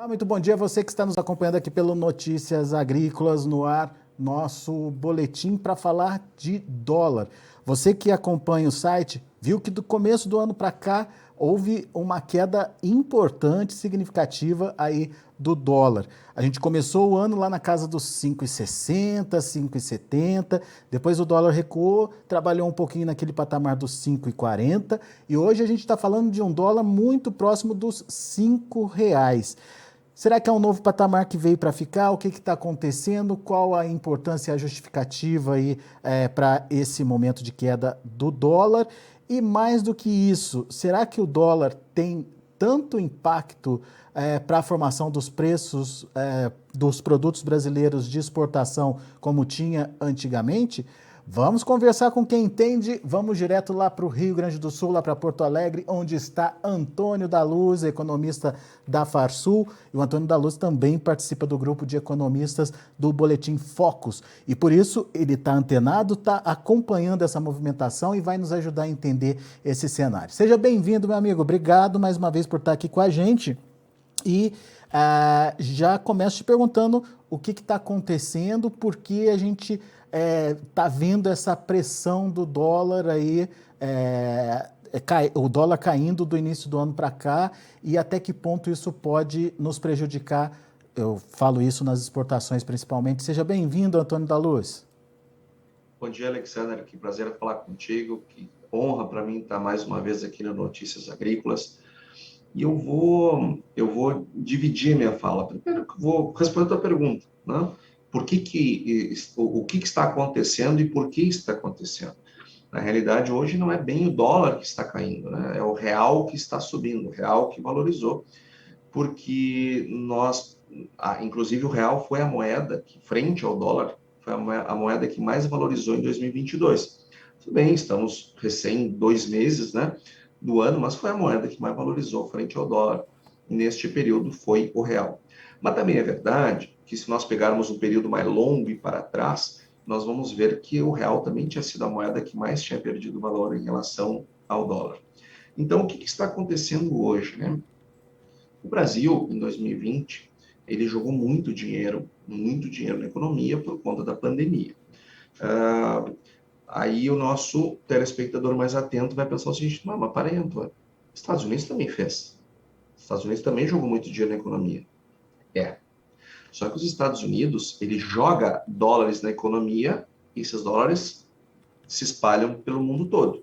Olá, muito bom dia a você que está nos acompanhando aqui pelo Notícias Agrícolas no ar, nosso boletim para falar de dólar. Você que acompanha o site viu que do começo do ano para cá houve uma queda importante, significativa aí do dólar. A gente começou o ano lá na casa dos 5,60, 5,70, depois o dólar recuou, trabalhou um pouquinho naquele patamar dos 5,40 e hoje a gente está falando de um dólar muito próximo dos R$ 5. Será que é um novo patamar que veio para ficar? O que está acontecendo? Qual a importância e a justificativa aí para esse momento de queda do dólar? E mais do que isso, será que o dólar tem tanto impacto para a formação dos preços dos produtos brasileiros de exportação como tinha antigamente? Vamos conversar com quem entende. Vamos direto lá para o Rio Grande do Sul, lá para Porto Alegre, onde está Antônio da Luz, economista da Farsul. E o Antônio da Luz também participa do grupo de economistas do Boletim Focus. E por isso ele está antenado, está acompanhando essa movimentação e vai nos ajudar a entender esse cenário. Seja bem-vindo, meu amigo. Obrigado mais uma vez por estar aqui com a gente. E já começo te perguntando o que está acontecendo, porque a gente está vendo essa pressão do dólar aí, o dólar caindo do início do ano para cá, e até que ponto isso pode nos prejudicar. Eu falo isso nas exportações principalmente. Seja bem-vindo, Antônio da Luz. Bom dia, Alexander. Que prazer falar contigo. Que honra para mim estar mais uma vez aqui no Notícias Agrícolas. E eu vou dividir minha fala. Primeiro, eu vou responder a tua pergunta, né? O que está acontecendo e por que está acontecendo? Na realidade, hoje não é bem o dólar que está caindo, né? É o real que está subindo, o real que valorizou, porque inclusive o real foi a moeda que, frente ao dólar, foi a moeda que mais valorizou em 2022. Tudo bem, estamos recém 2 meses, né, do ano, mas foi a moeda que mais valorizou frente ao dólar. E neste período foi o real. Mas também é verdade que, se nós pegarmos um período mais longo e para trás, nós vamos ver que o real também tinha sido a moeda que mais tinha perdido valor em relação ao dólar. Então, o que está acontecendo hoje, né? O Brasil, em 2020, ele jogou muito dinheiro na economia por conta da pandemia. Aí o nosso telespectador mais atento vai pensar o seguinte: mas para aí, Antônio, Estados Unidos também fez. Estados Unidos também jogou muito dinheiro na economia. Só que os Estados Unidos, ele joga dólares na economia e esses dólares se espalham pelo mundo todo.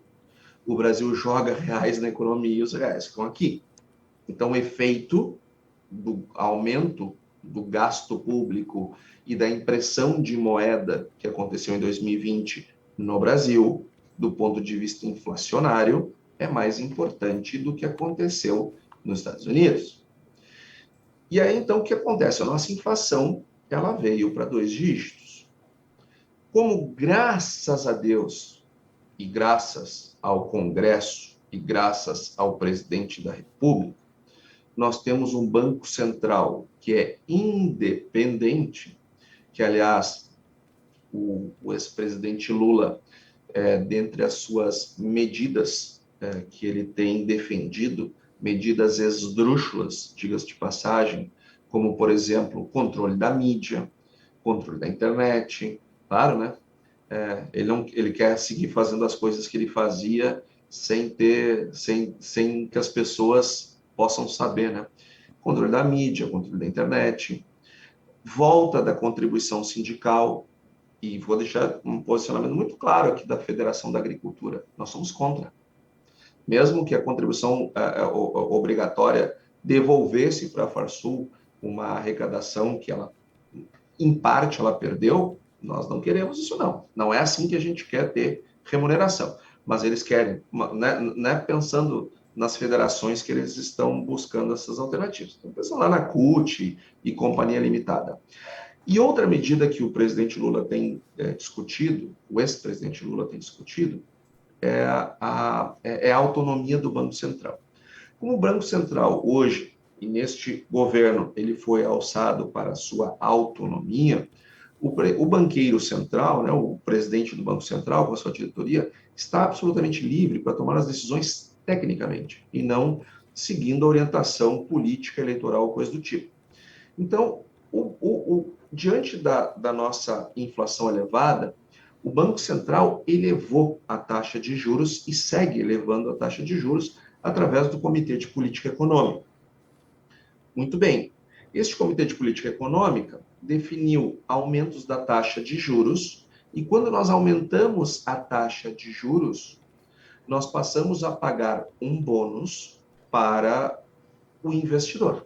O Brasil joga reais na economia e os reais ficam aqui. Então, o efeito do aumento do gasto público e da impressão de moeda que aconteceu em 2020 no Brasil, do ponto de vista inflacionário, é mais importante do que aconteceu nos Estados Unidos. E aí, então, o que acontece? A nossa inflação, ela veio para 2 dígitos. Como, graças a Deus, e graças ao Congresso, e graças ao presidente da República, nós temos um Banco Central que é independente, que, aliás, o ex-presidente Lula, dentre as suas medidas que ele tem defendido, medidas esdrúxulas, diga-se de passagem, como, por exemplo, o controle da mídia, controle da internet, claro, né? Ele quer seguir fazendo as coisas que ele fazia sem que as pessoas possam saber, né? Controle da mídia, controle da internet, volta da contribuição sindical, e vou deixar um posicionamento muito claro aqui da Federação da Agricultura: nós somos contra. Mesmo que a contribuição obrigatória devolvesse para a Farsul uma arrecadação que ela, em parte, ela perdeu, nós não queremos isso, não. Não é assim que a gente quer ter remuneração. Mas eles querem, né, pensando nas federações que eles estão buscando essas alternativas. Então, pensando lá na CUT e Companhia Limitada. E outra medida que o presidente Lula tem discutido, o ex-presidente Lula tem discutido, é a autonomia do Banco Central. Como o Banco Central hoje, e neste governo, ele foi alçado para a sua autonomia, o banqueiro central, né, o presidente do Banco Central, com a sua diretoria, está absolutamente livre para tomar as decisões tecnicamente, e não seguindo a orientação política, eleitoral, coisa do tipo. Então, diante da nossa inflação elevada, o Banco Central elevou a taxa de juros e segue elevando a taxa de juros através do Comitê de Política Econômica. Muito bem. Este Comitê de Política Econômica definiu aumentos da taxa de juros e quando nós aumentamos a taxa de juros, nós passamos a pagar um bônus para o investidor.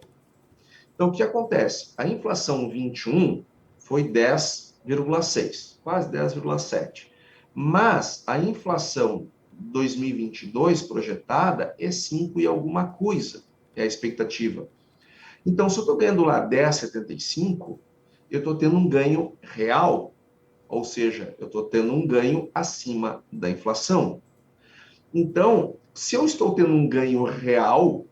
Então, o que acontece? A inflação 21 foi 10,6, quase 10,7. Mas a inflação 2022 projetada é 5 e alguma coisa, é a expectativa. Então, se eu estou ganhando lá 10,75, eu estou tendo um ganho real, ou seja, eu estou tendo um ganho acima da inflação. Então, se eu estou tendo um ganho real,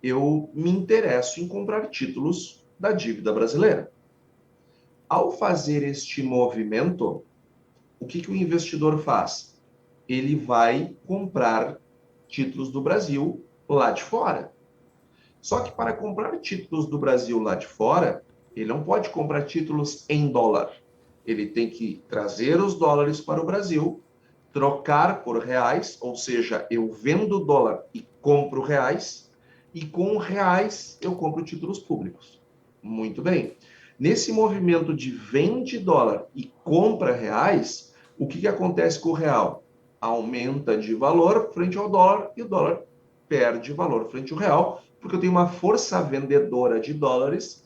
eu me interesso em comprar títulos da dívida brasileira. Ao fazer este movimento, o que o investidor faz? Ele vai comprar títulos do Brasil lá de fora. Só que para comprar títulos do Brasil lá de fora, ele não pode comprar títulos em dólar. Ele tem que trazer os dólares para o Brasil, trocar por reais, ou seja, eu vendo dólar e compro reais, e com reais eu compro títulos públicos. Muito bem. Nesse movimento de vende dólar e compra reais, o que acontece com o real? Aumenta de valor frente ao dólar e o dólar perde valor frente ao real, porque eu tenho uma força vendedora de dólares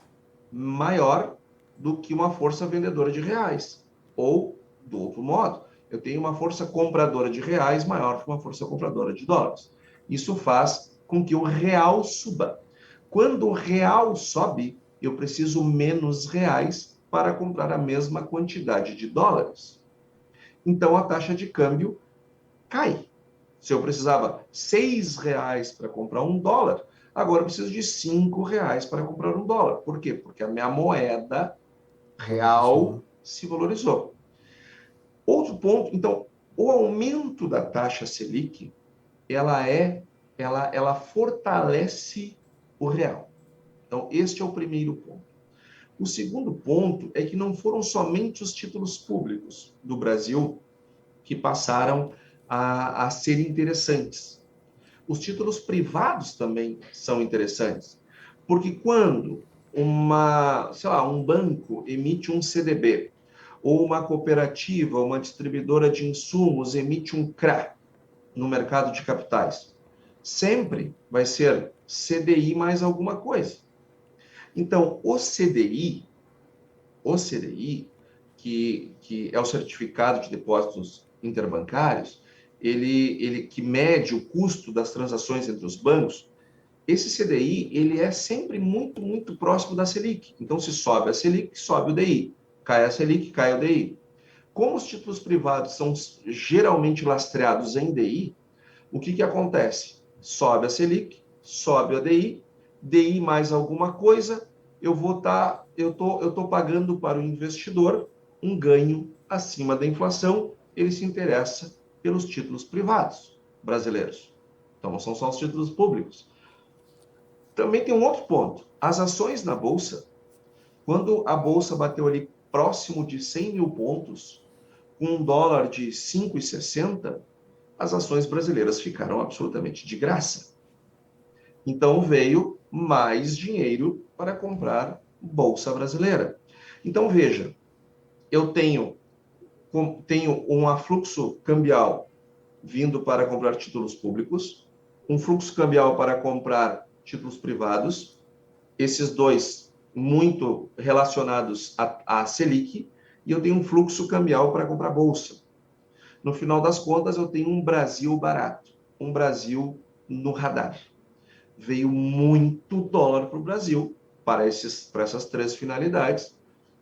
maior do que uma força vendedora de reais. Ou, do outro modo, eu tenho uma força compradora de reais maior que uma força compradora de dólares. Isso faz com que o real suba. Quando o real sobe, eu preciso menos reais para comprar a mesma quantidade de dólares. Então, a taxa de câmbio cai. Se eu precisava R$ 6 para comprar um dólar, agora eu preciso de R$ 5 para comprar um dólar. Por quê? Porque a minha moeda real se valorizou. Outro ponto, então, o aumento da taxa Selic, ela fortalece o real. Então, este é o primeiro ponto. O segundo ponto é que não foram somente os títulos públicos do Brasil que passaram a ser interessantes. Os títulos privados também são interessantes, porque quando um banco emite um CDB, ou uma cooperativa, uma distribuidora de insumos emite um CRA no mercado de capitais, sempre vai ser CDI mais alguma coisa. Então, o CDI, que é o Certificado de Depósitos Interbancários, ele que mede o custo das transações entre os bancos, esse CDI ele é sempre muito, muito próximo da Selic. Então, se sobe a Selic, sobe o DI. Cai a Selic, cai o DI. Como os títulos privados são geralmente lastreados em DI, o que acontece? Sobe a Selic, sobe a DI, DI mais alguma coisa, eu estou pagando para o investidor um ganho acima da inflação, ele se interessa pelos títulos privados brasileiros. Então, não são só os títulos públicos. Também tem um outro ponto. As ações na Bolsa, quando a Bolsa bateu ali próximo de 100 mil pontos, com um dólar de 5,60, as ações brasileiras ficaram absolutamente de graça. Então veio mais dinheiro para comprar Bolsa brasileira. Então veja, eu tenho um afluxo cambial vindo para comprar títulos públicos, um fluxo cambial para comprar títulos privados, esses dois muito relacionados à Selic, e eu tenho um fluxo cambial para comprar bolsa. No final das contas, eu tenho um Brasil barato, um Brasil no radar. Veio muito dólar para o Brasil, para essas três finalidades.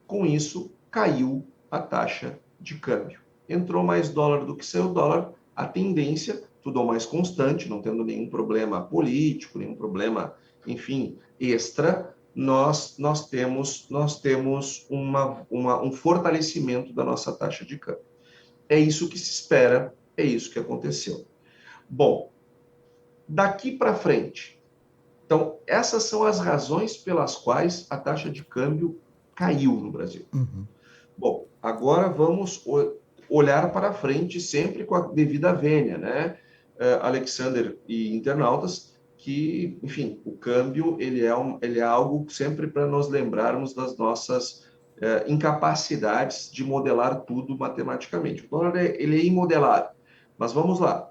Com isso, caiu a taxa de câmbio. Entrou mais dólar do que saiu dólar, a tendência, tudo ao mais constante, não tendo nenhum problema político, nenhum problema, enfim, extra, nós temos um fortalecimento da nossa taxa de câmbio. É isso que se espera, é isso que aconteceu. Bom, daqui para frente, Então, essas são as razões pelas quais a taxa de câmbio caiu no Brasil. Uhum. Bom, agora vamos olhar para frente sempre com a devida vênia, né, Alexander e internautas, que, enfim, o câmbio ele é algo sempre para nós lembrarmos das nossas incapacidades de modelar tudo matematicamente. O dólar ele é imodelável, mas vamos lá.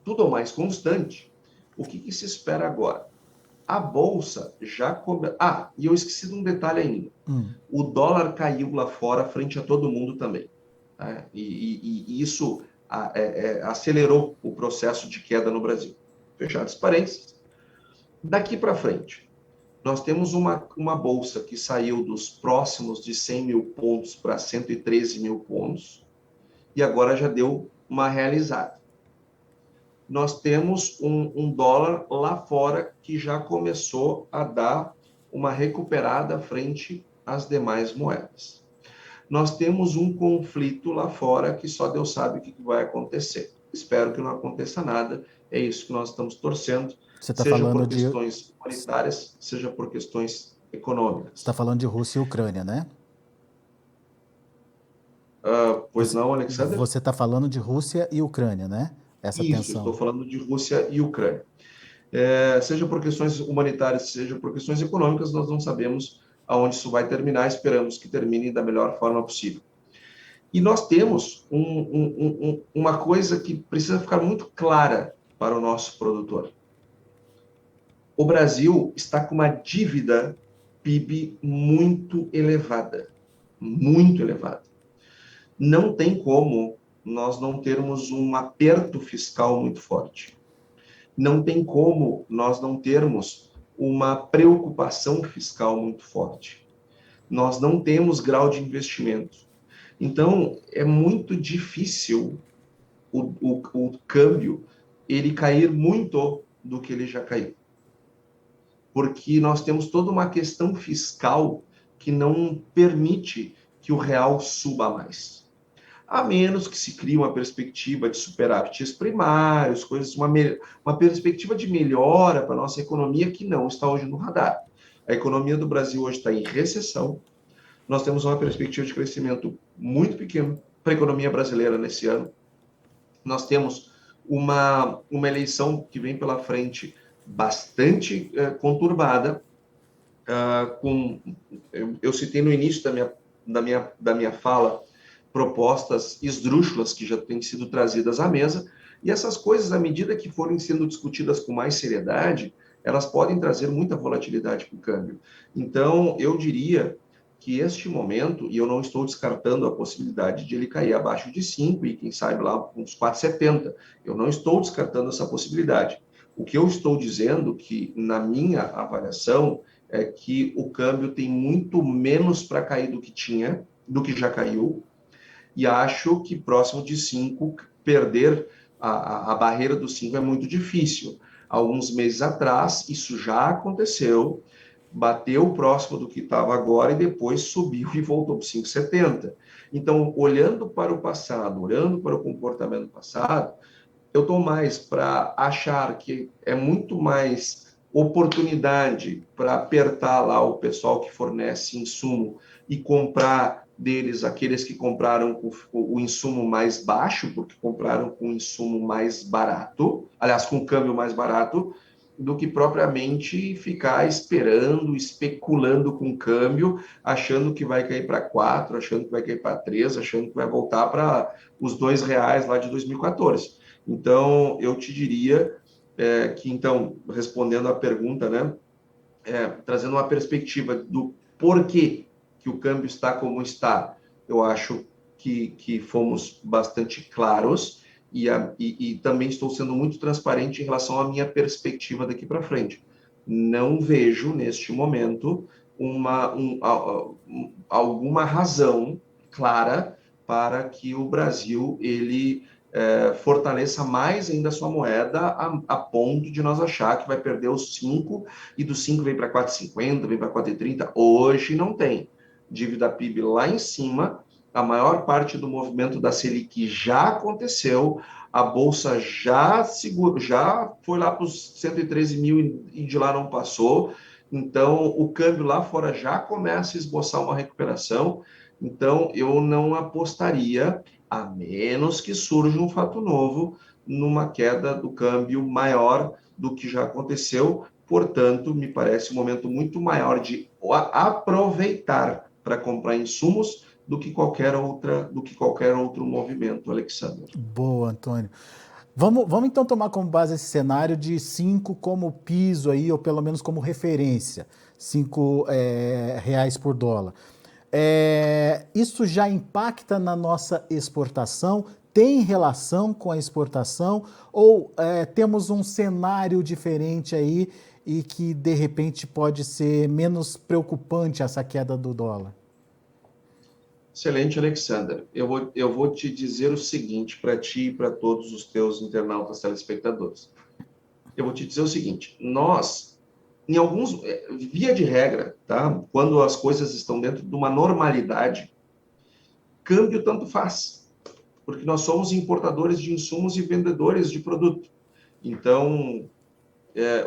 Tudo ao mais constante, o que se espera agora? A Bolsa já... e eu esqueci de um detalhe ainda. O dólar caiu lá fora frente a todo mundo também. Tá? E isso acelerou o processo de queda no Brasil. Fechados parênteses. Daqui para frente, nós temos uma Bolsa que saiu dos próximos de 100 mil pontos para 113 mil pontos e agora já deu uma realizada. Nós temos um dólar lá fora que já começou a dar uma recuperada frente às demais moedas. Nós temos um conflito lá fora que só Deus sabe o que vai acontecer. Espero que não aconteça nada, é isso que nós estamos torcendo, seja por questões humanitárias, seja por questões econômicas. Você está falando de Rússia e Ucrânia, né? Pois não, Alexander? Você está falando de Rússia e Ucrânia, né? Essa Isso, tensão. estou falando de Rússia e Ucrânia. Seja por questões humanitárias, seja por questões econômicas, nós não sabemos aonde isso vai terminar, esperamos que termine da melhor forma possível. E nós temos uma coisa que precisa ficar muito clara para o nosso produtor. O Brasil está com uma dívida PIB muito elevada, muito elevada. Não tem como nós não termos um aperto fiscal muito forte. Não tem como nós não termos uma preocupação fiscal muito forte. Nós não temos grau de investimento. Então, é muito difícil o câmbio ele cair muito do que ele já caiu. Porque nós temos toda uma questão fiscal que não permite que o real suba mais. A menos que se crie uma perspectiva de superávites primários, uma perspectiva de melhora para a nossa economia que não está hoje no radar. A economia do Brasil hoje está em recessão. Nós temos uma perspectiva de crescimento muito pequeno para a economia brasileira nesse ano. Nós temos uma eleição que vem pela frente bastante conturbada. Eu citei no início da minha fala propostas esdrúxulas que já têm sido trazidas à mesa, e essas coisas, à medida que forem sendo discutidas com mais seriedade, elas podem trazer muita volatilidade para o câmbio. Então, eu diria que este momento, e eu não estou descartando a possibilidade de ele cair abaixo de 5 e quem sabe lá uns 4,70, eu não estou descartando essa possibilidade. O que eu estou dizendo que, na minha avaliação, é que o câmbio tem muito menos para cair do que já caiu, e acho que próximo de 5, perder a barreira dos 5 é muito difícil. Alguns meses atrás, isso já aconteceu, bateu próximo do que estava agora e depois subiu e voltou para 5,70. Então, olhando para o passado, olhando para o comportamento passado, eu estou mais para achar que é muito mais oportunidade para apertar lá o pessoal que fornece insumo e comprar deles aqueles que compraram com o insumo mais baixo, porque compraram com o insumo mais barato, aliás, com o câmbio mais barato, do que propriamente ficar esperando, especulando com o câmbio, achando que vai cair para 4, achando que vai cair para 3, achando que vai voltar para os R$2 lá de 2014. Então, eu te diria que, então, respondendo à pergunta, né, trazendo uma perspectiva do porquê que o câmbio está como está, eu acho que fomos bastante claros e também estou sendo muito transparente em relação à minha perspectiva daqui para frente. Não vejo, neste momento, alguma razão clara para que o Brasil ele fortaleça mais ainda a sua moeda a ponto de nós achar que vai perder os 5 e dos 5 vem para 4,50, vem para 4,30. Hoje não tem. Dívida PIB lá em cima, A maior parte do movimento da Selic já aconteceu, a Bolsa já foi lá para os 113 mil e de lá não passou. Então, o câmbio lá fora já começa a esboçar uma recuperação. Então, eu não apostaria, a menos que surja um fato novo, numa queda do câmbio maior do que já aconteceu. Portanto, me parece um momento muito maior de aproveitar para comprar insumos do que qualquer outro movimento, Alexander. Boa, Antônio. Vamos então tomar como base esse cenário de 5 como piso aí, ou pelo menos como referência, 5 reais por dólar. Isso já impacta na nossa exportação? Tem relação com a exportação? Ou temos um cenário diferente aí e que de repente pode ser menos preocupante essa queda do dólar? Excelente, Alexander. Eu vou te dizer o seguinte para ti e para todos os teus internautas telespectadores. Eu vou te dizer o seguinte: nós, em alguns, via de regra, tá? Quando as coisas estão dentro de uma normalidade, câmbio tanto faz, porque nós somos importadores de insumos e vendedores de produto. Então,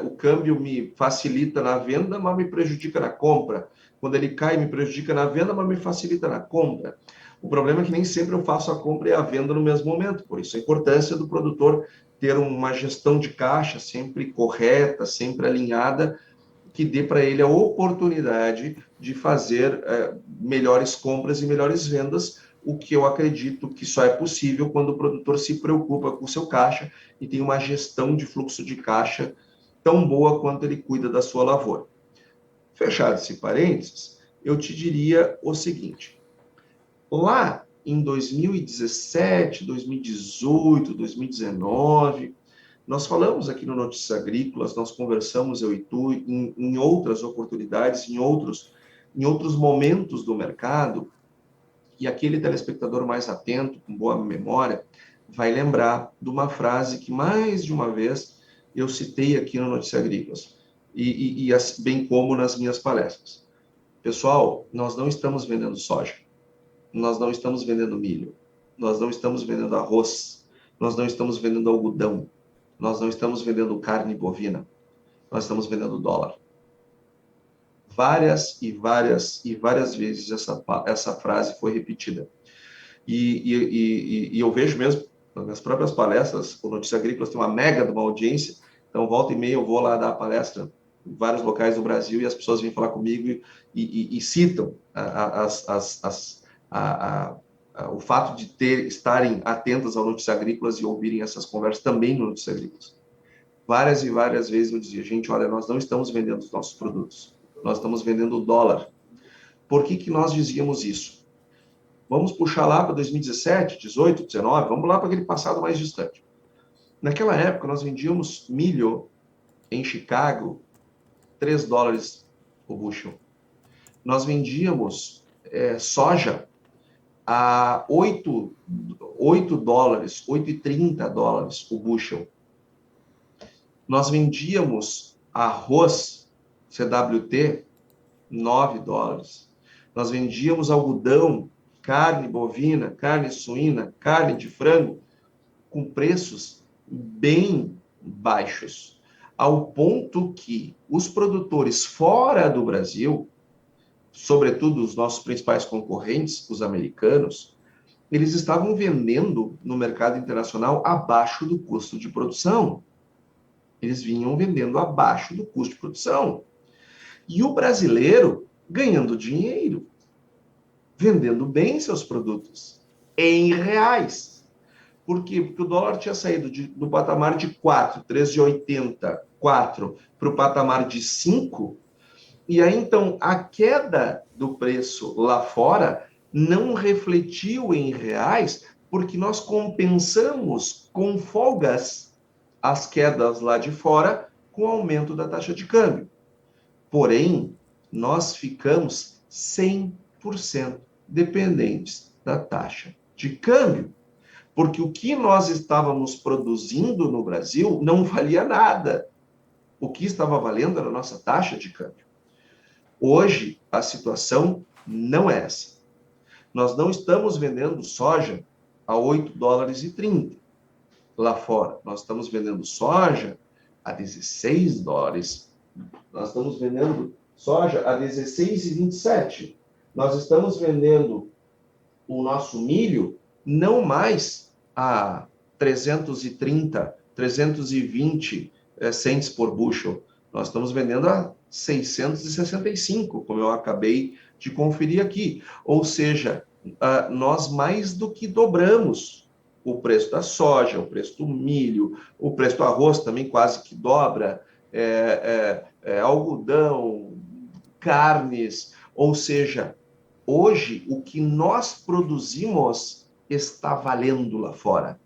o câmbio me facilita na venda, mas me prejudica na compra. Quando ele cai, me prejudica na venda, mas me facilita na compra. O problema é que nem sempre eu faço a compra e a venda no mesmo momento. Por isso, a importância do produtor ter uma gestão de caixa sempre correta, sempre alinhada, que dê para ele a oportunidade de fazer melhores compras e melhores vendas, o que eu acredito que só é possível quando o produtor se preocupa com o seu caixa e tem uma gestão de fluxo de caixa tão boa quanto ele cuida da sua lavoura. Fechado esse parênteses, eu te diria o seguinte: lá em 2017, 2018, 2019, nós falamos aqui no Notícias Agrícolas, nós conversamos, eu e tu, em outras oportunidades, em outros momentos do mercado, e aquele telespectador mais atento, com boa memória, vai lembrar de uma frase que mais de uma vez eu citei aqui no Notícias Agrícolas, bem como nas minhas palestras. Pessoal, nós não estamos vendendo soja, nós não estamos vendendo milho, nós não estamos vendendo arroz, nós não estamos vendendo algodão, nós não estamos vendendo carne bovina, nós estamos vendendo dólar. Várias e várias vezes essa frase foi repetida. E eu vejo mesmo, nas minhas próprias palestras, o Notícias Agrícolas tem uma mega de uma audiência, então volta e meia eu vou lá dar palestra em vários locais do Brasil e as pessoas vêm falar comigo e citam o fato de estarem atentas ao Notícias Agrícolas e ouvirem essas conversas também no Notícias Agrícolas. Várias e várias vezes eu dizia: gente, olha, nós não estamos vendendo os nossos produtos, nós estamos vendendo o dólar. Por que nós dizíamos isso? Vamos puxar lá para 2017, 18, 19, vamos lá para aquele passado mais distante. Naquela época, nós vendíamos milho em Chicago, 3 dólares o bushel. Nós vendíamos soja a 8 dólares, 8,30 dólares o bushel. Nós vendíamos arroz CWT, 9 dólares. Nós vendíamos algodão, carne bovina, carne suína, carne de frango, com preços bem baixos, ao ponto que os produtores fora do Brasil, sobretudo os nossos principais concorrentes, os americanos, eles estavam vendendo no mercado internacional abaixo do custo de produção. Eles vinham vendendo abaixo do custo de produção. E o brasileiro ganhando dinheiro, vendendo bem seus produtos, em reais. Por quê? Porque o dólar tinha saído do patamar de 4, 13,80, 4, para o patamar de 5, e aí então a queda do preço lá fora não refletiu em reais, porque nós compensamos com folgas as quedas lá de fora com o aumento da taxa de câmbio. Porém, nós ficamos 100% dependentes da taxa de câmbio, porque o que nós estávamos produzindo no Brasil não valia nada. O que estava valendo era a nossa taxa de câmbio. Hoje, a situação não é essa. Nós não estamos vendendo soja a 8 dólares e 30 lá fora. Nós estamos vendendo soja a 16 dólares. Nós estamos vendendo soja a 16,27. Nós estamos vendendo o nosso milho não mais a 330, 320 cents por bushel. Nós estamos vendendo a 665, como eu acabei de conferir aqui. Ou seja, nós mais do que dobramos o preço da soja, o preço do milho, o preço do arroz também quase que dobra, algodão, carnes, ou seja, hoje o que nós produzimos está valendo lá fora.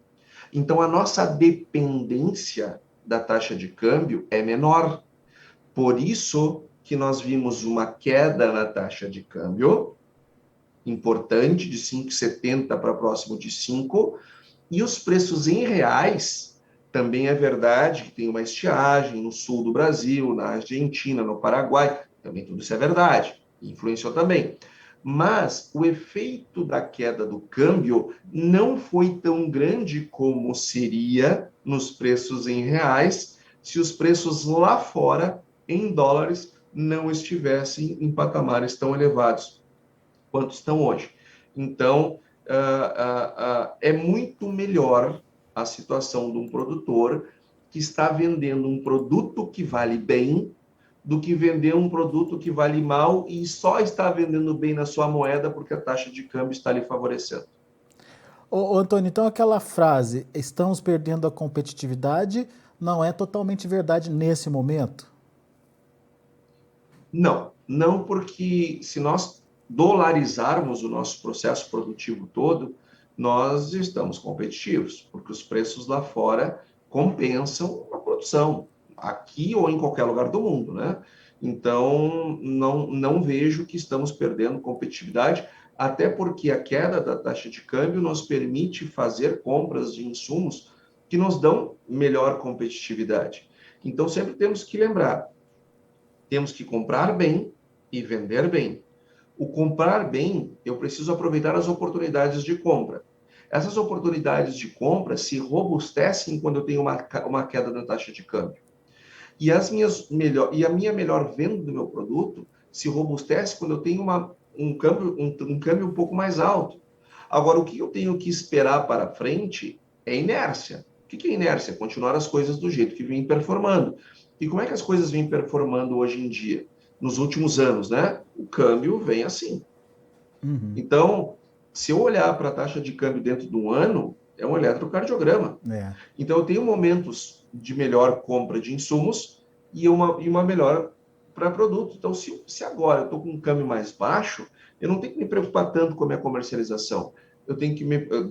Então a nossa dependência da taxa de câmbio é menor. Por isso que nós vimos uma queda na taxa de câmbio importante, de 5,70 para próximo de 5, e os preços em reais, também é verdade que tem uma estiagem no sul do Brasil, na Argentina, no Paraguai, também tudo isso é verdade, influenciou também. Mas o efeito da queda do câmbio não foi tão grande como seria nos preços em reais, se os preços lá fora, em dólares, não estivessem em patamares tão elevados quanto estão hoje. Então, é muito melhor a situação de um produtor que está vendendo um produto que vale bem do que vender um produto que vale mal e só está vendendo bem na sua moeda porque a taxa de câmbio está lhe favorecendo. Ô, Antônio, então aquela frase, estamos perdendo a competitividade, não é totalmente verdade nesse momento? Não, não, porque se nós dolarizarmos o nosso processo produtivo todo, nós estamos competitivos, porque os preços lá fora compensam a produção, aqui ou em qualquer lugar do mundo, né? Então, não vejo que estamos perdendo competitividade, até porque a queda da taxa de câmbio nos permite fazer compras de insumos que nos dão melhor competitividade. Então, sempre temos que lembrar, temos que comprar bem e vender bem. O comprar bem, eu preciso aproveitar as oportunidades de compra. Essas oportunidades de compra se robustecem quando eu tenho uma queda na taxa de câmbio. E a minha melhor venda do meu produto se robustece quando eu tenho um câmbio um pouco mais alto. Agora, o que eu tenho que esperar para frente é inércia. O que é inércia? Continuar as coisas do jeito que vem performando. E como é que as coisas vêm performando hoje em dia? Nos últimos anos, né? O câmbio vem assim. Uhum. Então, se eu olhar para a taxa de câmbio dentro de um ano, é um eletrocardiograma. É. Então, eu tenho momentos de melhor compra de insumos e uma melhor para produto. Então, se agora eu estou com um câmbio mais baixo, eu não tenho que me preocupar tanto com a minha comercialização.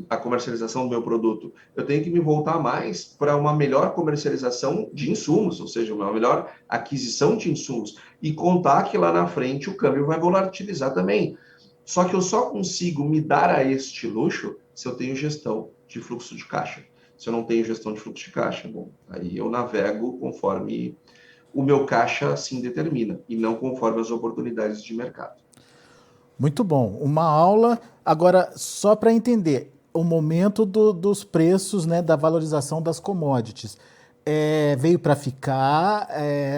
A comercialização do meu produto. Eu tenho que me voltar mais para uma melhor comercialização de insumos, ou seja, uma melhor aquisição de insumos. E contar que lá na frente o câmbio vai volatilizar também. Só que eu só consigo me dar a este luxo se eu tenho gestão de fluxo de caixa. Se eu não tenho gestão de fluxo de caixa, bom, aí eu navego conforme o meu caixa assim determina, e não conforme as oportunidades de mercado. Muito bom. Uma aula. Agora, só para entender, o momento dos preços, né, da valorização das commodities. Veio para ficar,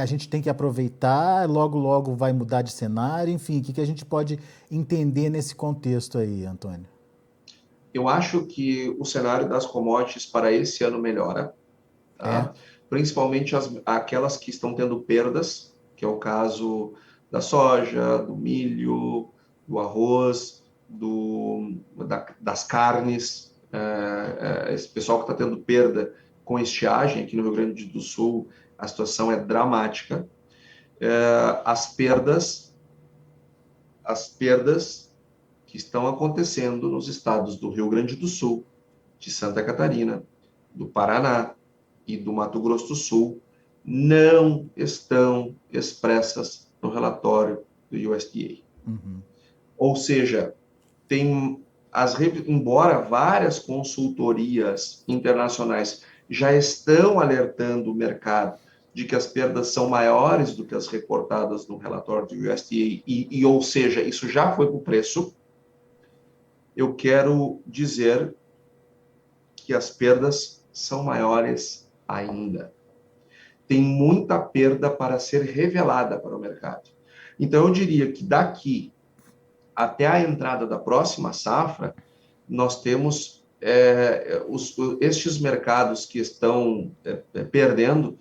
a gente tem que aproveitar, logo, logo vai mudar de cenário, enfim, o que a gente pode entender nesse contexto aí, Antônio? Eu acho que o cenário das commodities para esse ano melhora, É? tá? Principalmente aquelas que estão tendo perdas, que é o caso da soja, do milho, do arroz, das carnes. Esse pessoal que está tendo perda com estiagem aqui no Rio Grande do Sul, a situação é dramática. As perdas que estão acontecendo nos estados do Rio Grande do Sul, de Santa Catarina, do Paraná e do Mato Grosso do Sul não estão expressas no relatório do USDA. Uhum. Ou seja, embora várias consultorias internacionais já estão alertando o mercado de que as perdas são maiores do que as reportadas no relatório do USDA, ou seja, isso já foi para o preço, eu quero dizer que as perdas são maiores ainda. Tem muita perda para ser revelada para o mercado. Então, eu diria que daqui até a entrada da próxima safra, nós temos estes mercados que estão perdendo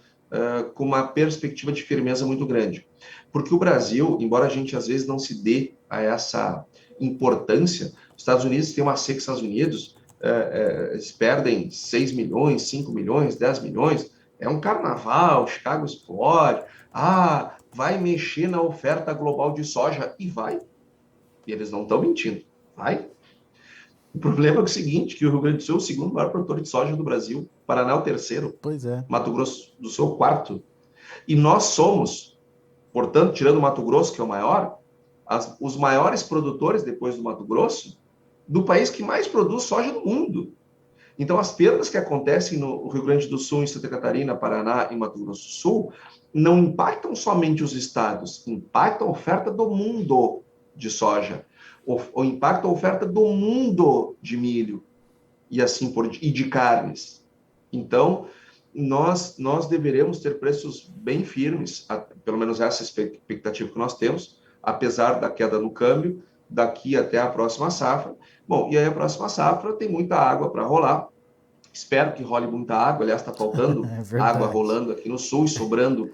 com uma perspectiva de firmeza muito grande. Porque o Brasil, embora a gente às vezes não se dê a essa importância, os Estados Unidos têm uma seca, os Estados Unidos eles perdem 6 milhões, 5 milhões, 10 milhões, é um carnaval, Chicago explode, vai mexer na oferta global de soja, e vai, e eles não estão mentindo, vai. O problema é o seguinte, que o Rio Grande do Sul é o segundo maior produtor de soja do Brasil, Paraná é o terceiro, Pois é. Mato Grosso do Sul é o quarto, e nós somos, portanto, tirando o Mato Grosso, que é o maior, os maiores produtores, depois do Mato Grosso, do país que mais produz soja no mundo. Então, as perdas que acontecem no Rio Grande do Sul, em Santa Catarina, Paraná e Mato Grosso do Sul, não impactam somente os estados, impactam a oferta do mundo de soja, ou impactam a oferta do mundo de milho, e assim e de carnes. Então, nós deveremos ter preços bem firmes, pelo menos essa expectativa que nós temos, apesar da queda no câmbio, daqui até a próxima safra. Bom, e aí a próxima safra tem muita água para rolar. Espero que role muita água. Aliás, está faltando água rolando aqui no sul e sobrando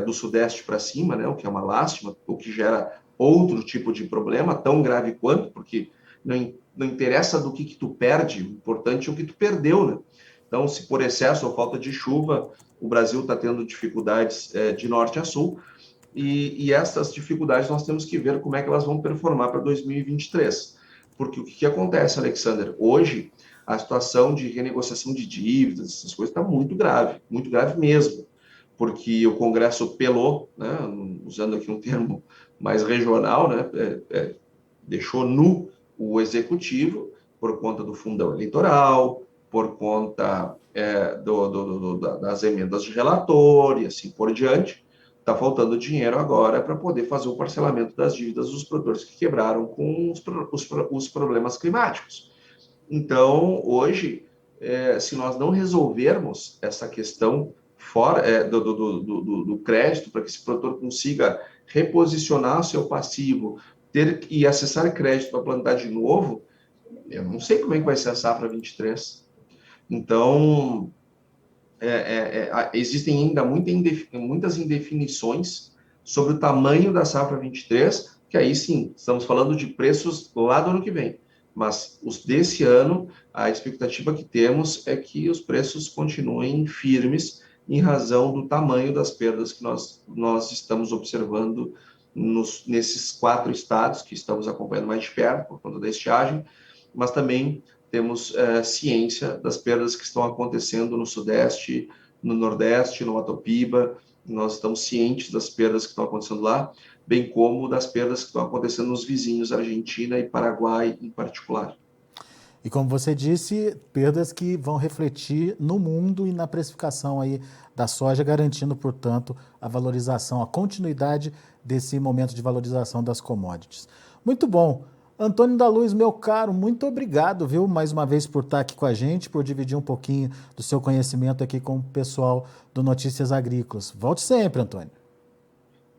do sudeste para cima, né? O que é uma lástima, o que gera outro tipo de problema, tão grave quanto, porque não interessa do que tu perde, o importante é o que tu perdeu, né? Então, se por excesso ou falta de chuva, o Brasil está tendo dificuldades de norte a sul, e essas dificuldades nós temos que ver como é que elas vão performar para 2023. Porque o que acontece, Alexander? Hoje, a situação de renegociação de dívidas, essas coisas, está muito grave mesmo. Porque o Congresso pelou, né, usando aqui um termo mais regional, né, deixou nu o Executivo por conta do fundão eleitoral, por conta das emendas de relator e assim por diante. Está faltando dinheiro agora para poder fazer o parcelamento das dívidas dos produtores que quebraram com os problemas climáticos. Então, hoje, se nós não resolvermos essa questão fora do crédito, para que esse produtor consiga reposicionar o seu passivo, ter e acessar crédito para plantar de novo, eu não sei como é que vai ser a safra 23. Então, existem ainda muitas indefinições sobre o tamanho da safra 23, que aí sim, estamos falando de preços lá do ano que vem. Mas os desse ano, a expectativa que temos é que os preços continuem firmes em razão do tamanho das perdas que nós estamos observando nesses 4 estados que estamos acompanhando mais de perto por conta da estiagem, mas também temos ciência das perdas que estão acontecendo no Sudeste, no Nordeste, no Mato Piba. Nós estamos cientes das perdas que estão acontecendo lá, bem como das perdas que estão acontecendo nos vizinhos, Argentina e Paraguai em particular. E como você disse, perdas que vão refletir no mundo e na precificação aí da soja, garantindo, portanto, a valorização, a continuidade desse momento de valorização das commodities. Muito bom. Antônio da Luz, meu caro, muito obrigado, viu, mais uma vez por estar aqui com a gente, por dividir um pouquinho do seu conhecimento aqui com o pessoal do Notícias Agrícolas. Volte sempre, Antônio.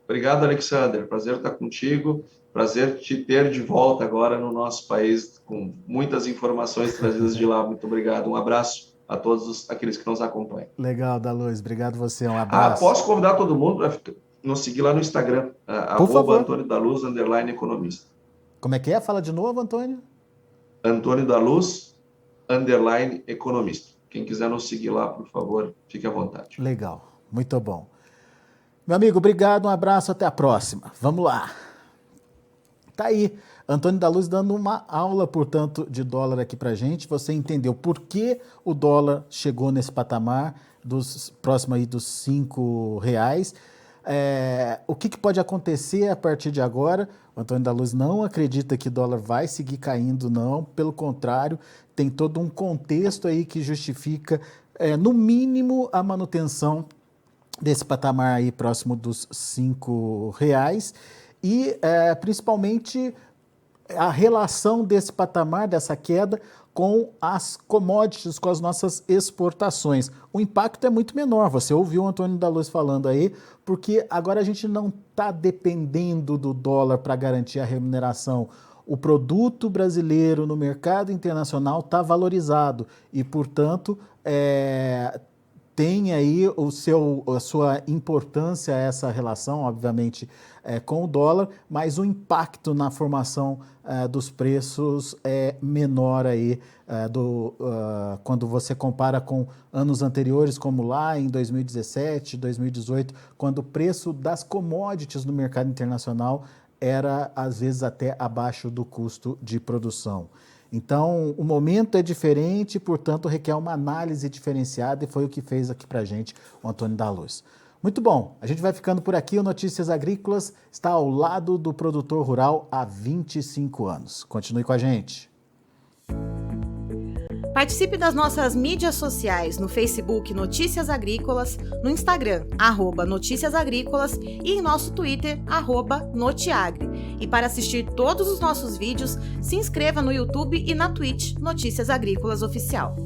Obrigado, Alexander. Prazer estar contigo. Prazer te ter de volta agora no nosso país, com muitas informações trazidas de lá. Muito obrigado. Um abraço a todos aqueles que nos acompanham. Legal, da Luz. Obrigado você. Um abraço. Posso convidar todo mundo para nos seguir lá no Instagram, @Antônio da Luz, _economista. Como é que é? Fala de novo, Antônio. Antônio da Luz, _economista. Quem quiser nos seguir lá, por favor, fique à vontade. Legal, muito bom. Meu amigo, obrigado, um abraço, até a próxima. Vamos lá. Tá aí, Antônio da Luz dando uma aula, portanto, de dólar aqui pra gente. Você entendeu por que o dólar chegou nesse patamar próximo aí dos R$5. O que pode acontecer a partir de agora? O Antônio da Luz não acredita que o dólar vai seguir caindo, não. Pelo contrário, tem todo um contexto aí que justifica, no mínimo, a manutenção desse patamar aí próximo dos R$5 e principalmente a relação desse patamar, dessa queda, com as commodities, com as nossas exportações. O impacto é muito menor, você ouviu o Antônio da Luz falando aí, porque agora a gente não está dependendo do dólar para garantir a remuneração. O produto brasileiro no mercado internacional está valorizado e, portanto, tem aí a sua importância essa relação, obviamente, com o dólar, mas o impacto na formação dos preços é menor aí quando você compara com anos anteriores, como lá em 2017, 2018, quando o preço das commodities no mercado internacional era, às vezes, até abaixo do custo de produção. Então, o momento é diferente, portanto, requer uma análise diferenciada e foi o que fez aqui para a gente o Antônio da Luz. Muito bom, a gente vai ficando por aqui. O Notícias Agrícolas está ao lado do produtor rural há 25 anos. Continue com a gente. Participe das nossas mídias sociais no Facebook Notícias Agrícolas, no Instagram, @Notícias Agrícolas e em nosso Twitter, @Notiagre. E para assistir todos os nossos vídeos, se inscreva no YouTube e na Twitch Notícias Agrícolas Oficial.